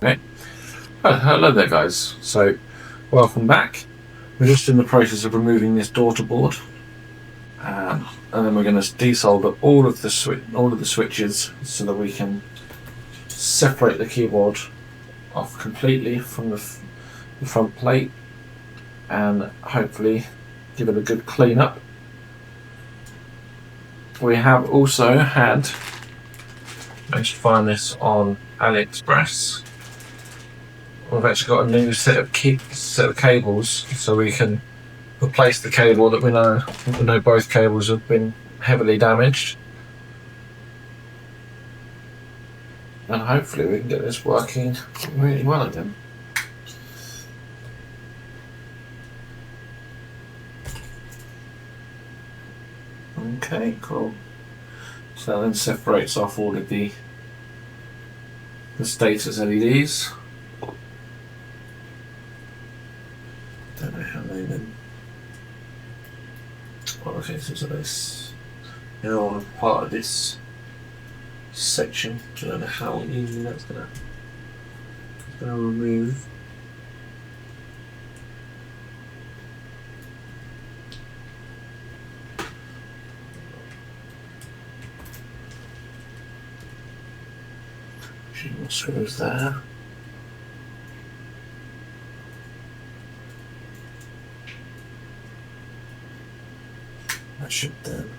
Okay. Oh, hello there guys, so welcome back. We're just in the process of removing this daughter board, and then we're going to desolder all of the switches so that we can separate the keyboard off completely from the front plate and hopefully give it a good clean up. We have also had, managed to find this on AliExpress. We've actually got a new set of cables, so we can replace the cable that we know both cables have been heavily damaged, and hopefully we can get this working really well again. Okay, cool. So that then separates off all of the status LEDs. Don't know how they've been. Well, okay, so this, part of this section. I don't know how easily that's gonna remove. A few more screws there. That should then.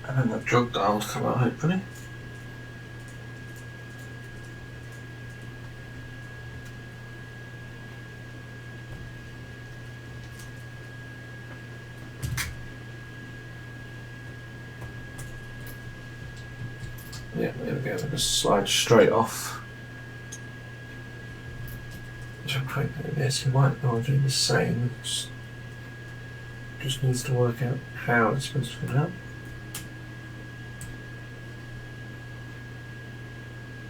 And then the drug dial will come out hopefully. Yeah, there we go, it'll just slide straight off. This you might want to do the same. Just needs to work out how it's supposed to fit up.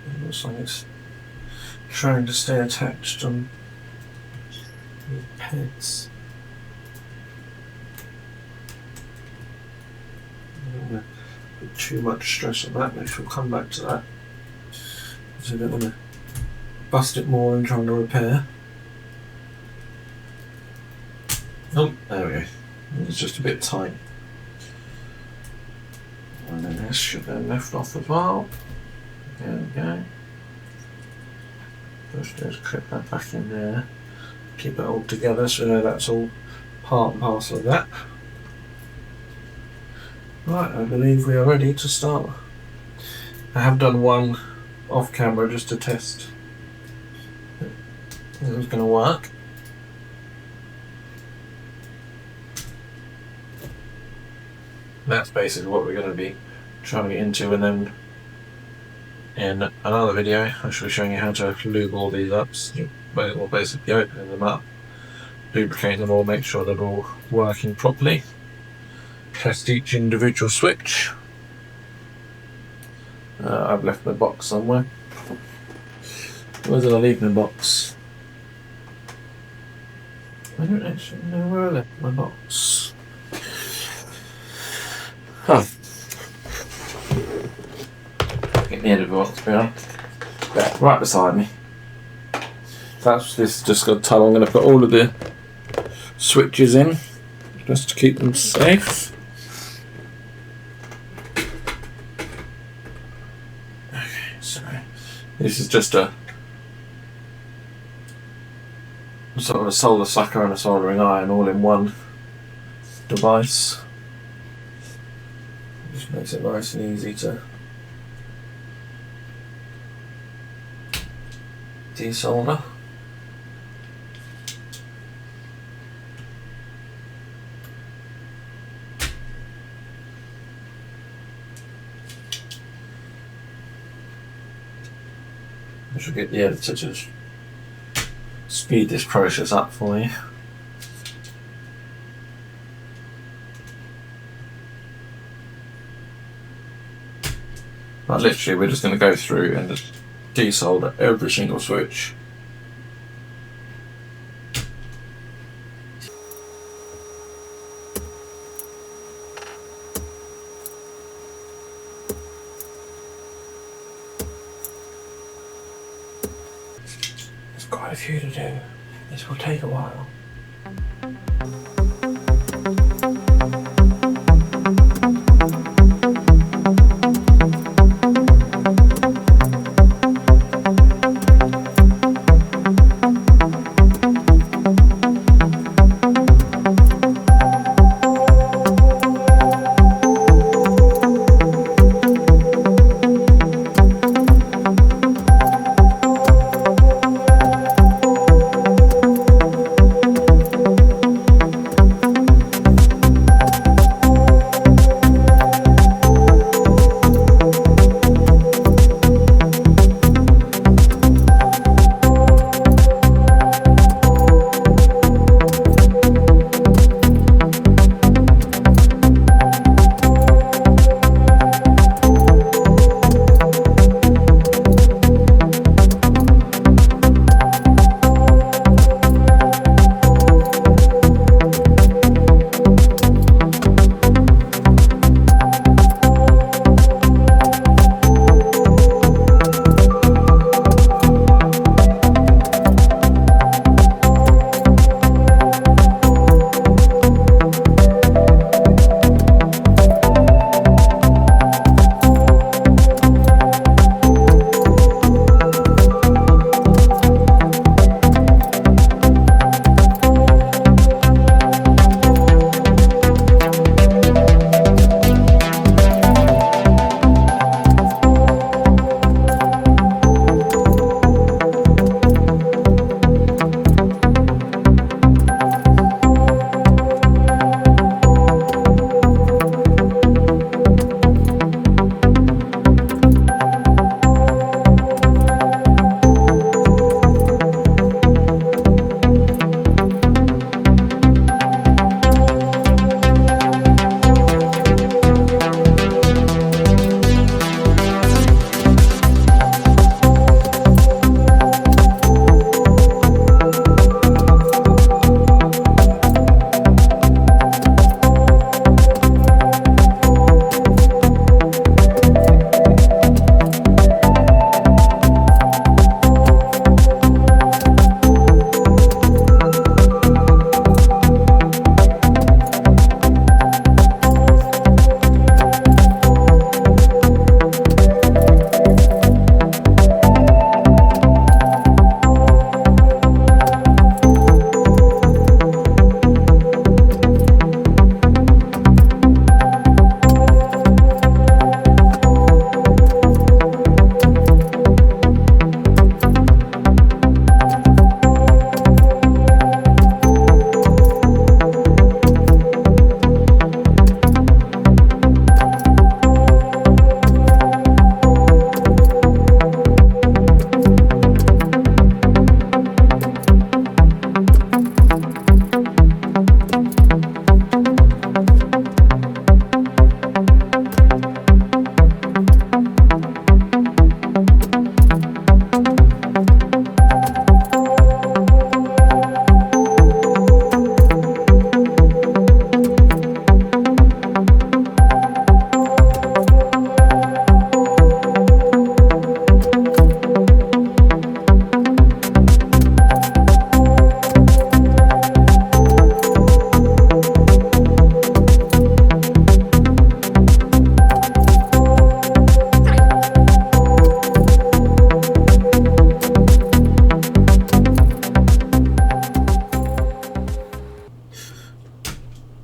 It looks like it's trying to stay attached on the pegs. I don't want to put too much stress on that, maybe we'll come back to that. So I don't want to bust it more and trying to repair. Oh, there we go. It's just a bit tight. And then this should then lift off as well. There we go. Just clip that back in there. Keep it all together so we know that's all part and parcel of that. Right, I believe we are ready to start. I have done one off camera just to test if it was going to work. That's basically what we're going to be trying to get into, and then in another video I shall be showing you how to lube all these up. We'll basically opening them up, lubricate them all, make sure they're all working properly, test each individual switch. I've left my box somewhere. Where did I leave my box? I don't actually know where I left my box. Oh. Get the end of the box, there, right beside me. This is just got a tub. I'm going to put all of the switches in just to keep them safe. Okay, so this is just a sort of a solder sucker and a soldering iron all in one device. Just makes it nice and easy to desolder. I should get the editor to speed this process up for you. But literally we're just going to go through and just desolder every single switch. quite a few to do. This will take a while.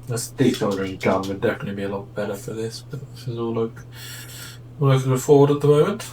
This desoldering gun would definitely be a lot better for this, but this is all I can afford at the moment.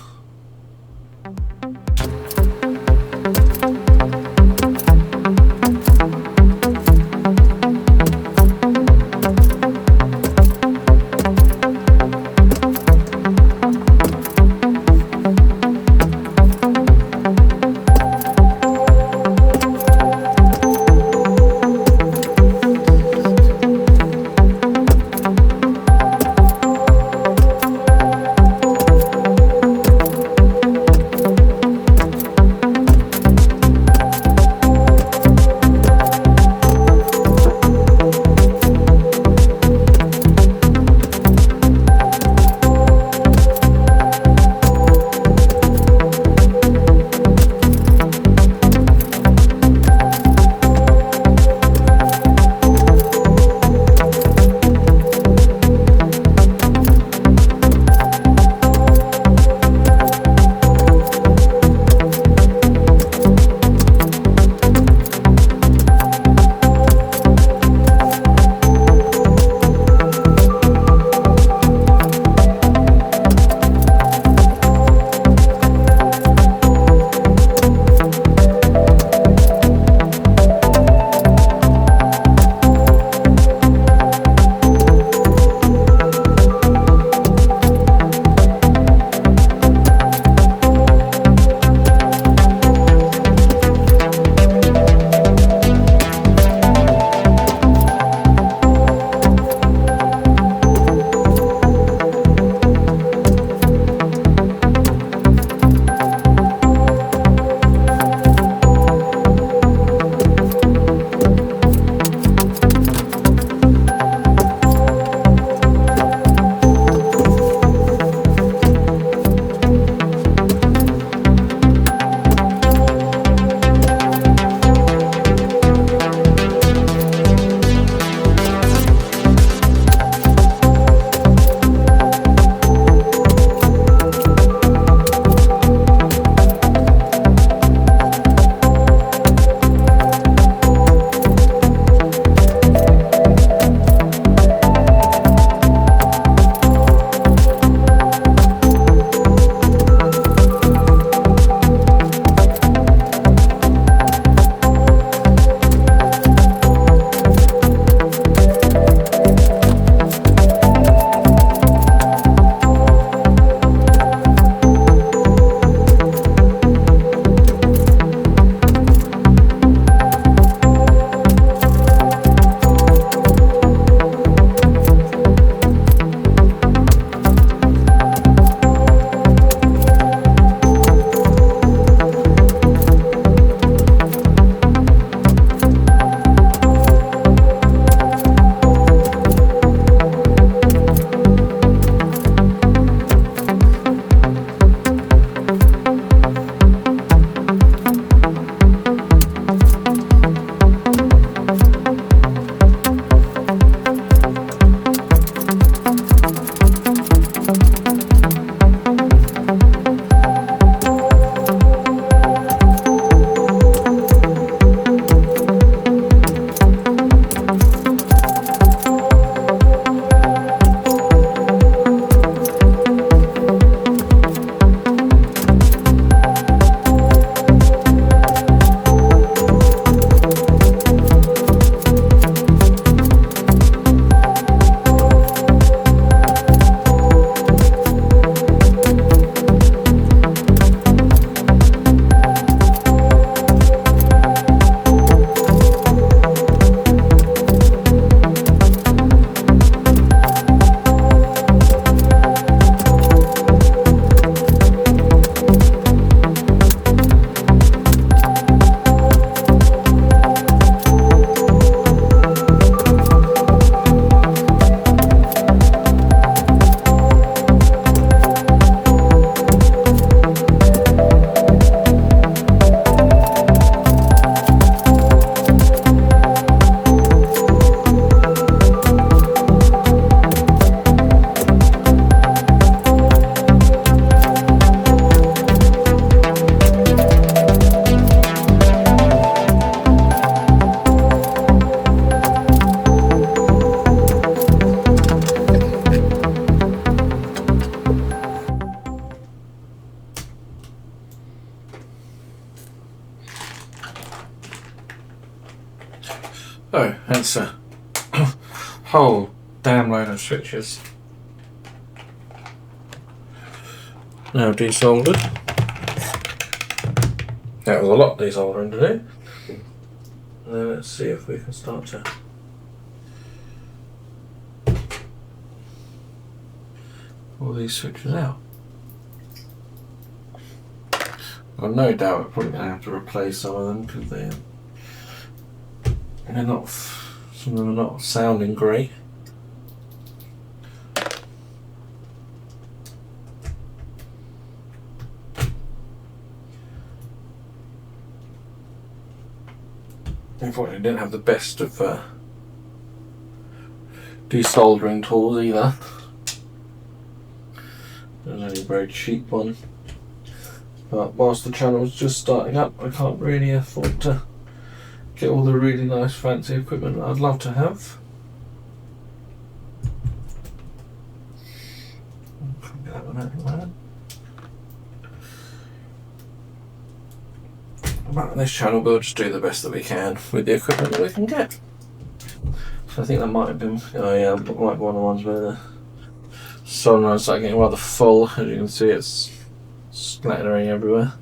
damn load of switches. Now desoldered. That was a lot desoldering to do. Now let's see if we can start to pull these switches out. I've no doubt we're probably going to have to replace some of them because they're not, some of them are not sounding great. Unfortunately, didn't have the best of desoldering tools either. There's only a very cheap one. But whilst the channel was just starting up, I can't really afford to get all the really nice fancy equipment that I'd love to have. Get that one out of there. But on this channel we'll just do the best that we can with the equipment that we can get. So I think that might have been, oh yeah, might be one of the ones where the solenoid started getting rather full. As you can see, it's splattering everywhere.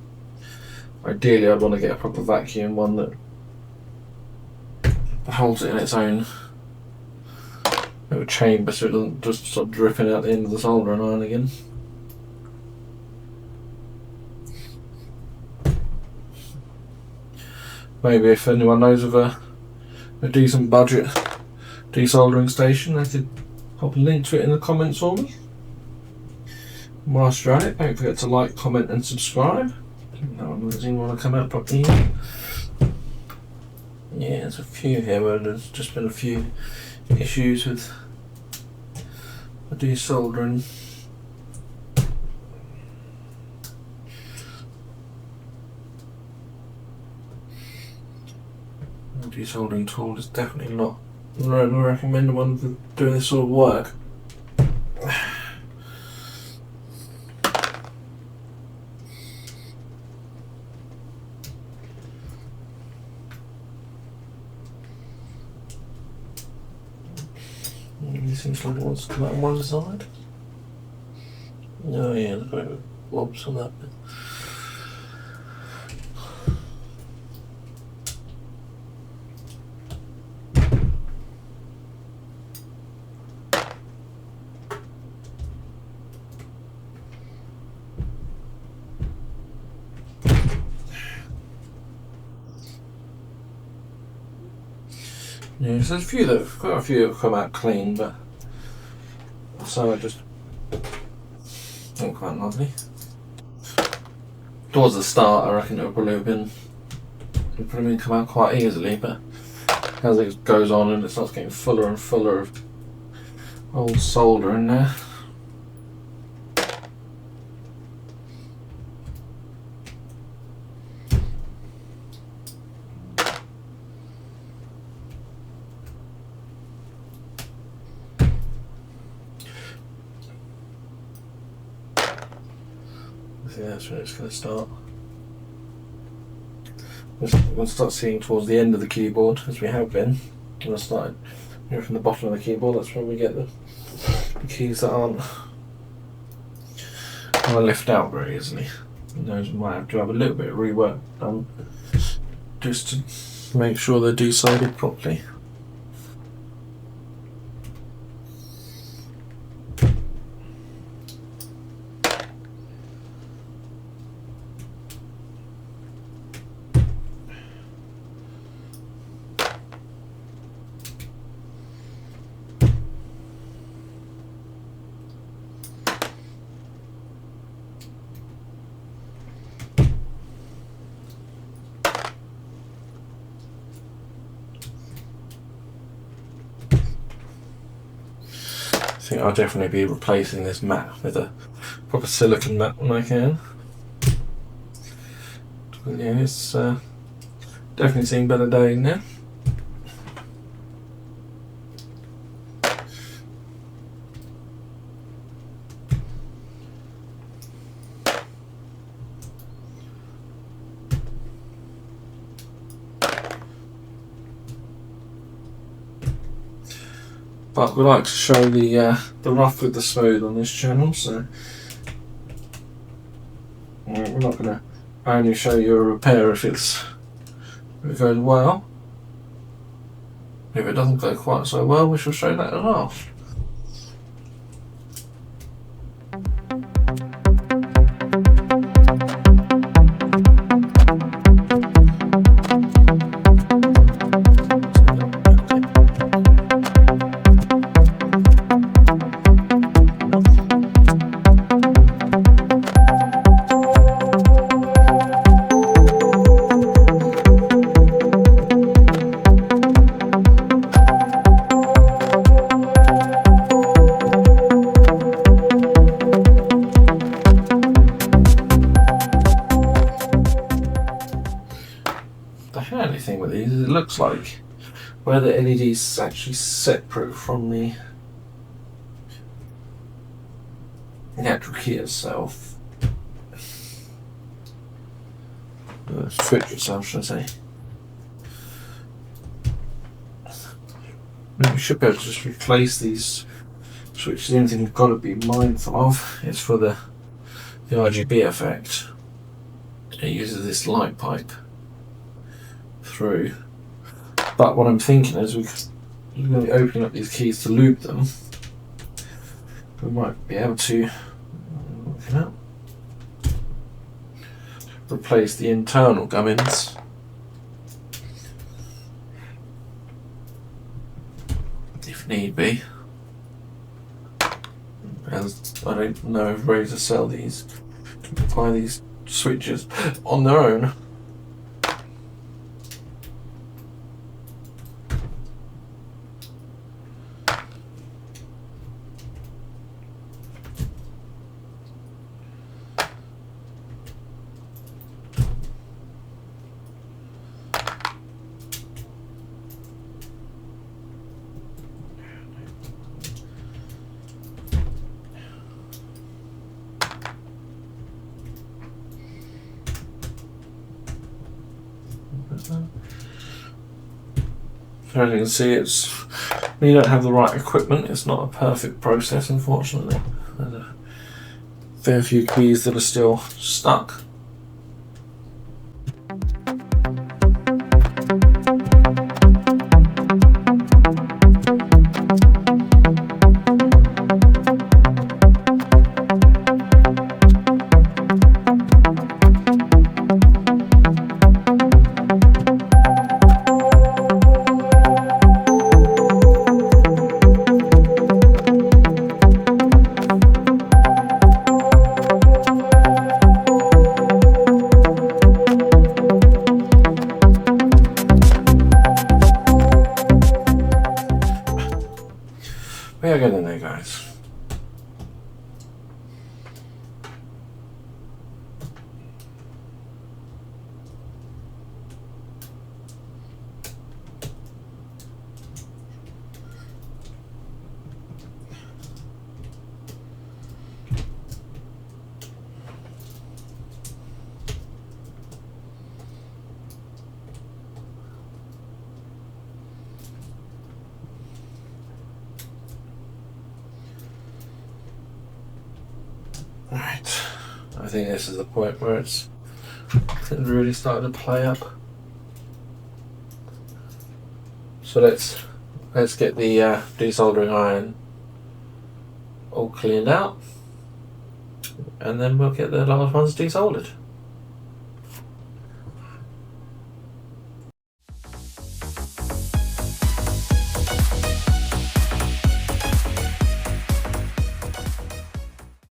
Ideally I'd want to get a proper vacuum one that holds it in its own little chamber so it doesn't just stop dripping out the end of the soldering iron again. Maybe if anyone knows of a decent budget desoldering station, they could pop a link to it in the comments for me. Whilst you're at it, don't forget to like, comment and subscribe. No one doesn't want to come out properly. Yeah, there's a few here where there's just been a few issues with the desoldering. Desoldering tool is definitely not a recommended one for doing this sort of work. It seems like it wants to come out on one side. Oh yeah, there's got blobs on that bit. Yeah, so there's quite a few that have come out clean, but some are just don't come out lovely. Towards the start, I reckon it would probably come out quite easily, but as it goes on and it starts getting fuller and fuller of old solder in there. Yeah, that's when it's going to start. We'll start seeing towards the end of the keyboard, as we have been. When I started from the bottom of the keyboard, that's when we get the keys that aren't going to lift out very easily. And those might have to have a little bit of rework done just to make sure they're decided properly. I think I'll definitely be replacing this mat with a proper silicone mat when I can. But yeah, it's definitely seen better days now. but we like to show the rough with the smooth on this channel, so we're not going to only show you a repair if it goes well. If it doesn't go quite so well, we shall show that as well. The handy thing with these is it looks like where the LED is actually separate from the actual key itself. The switch itself, should I say. You should be able to just replace these switches. The only thing you've got to be mindful of is for the RGB effect. It uses this light pipe through. But what I'm thinking is we're going to be opening up these keys to loop them. We might be able to replace the internal gubbins if need be. As I don't know if Razer sell these, buy these switches on their own. So as you can see, when you don't have the right equipment, it's not a perfect process, unfortunately. There's a fair few keys that are still stuck. We are getting there, guys. Right, I think this is the point where it's really starting to play up. So let's get the desoldering iron all cleaned out, and then we'll get the last ones desoldered.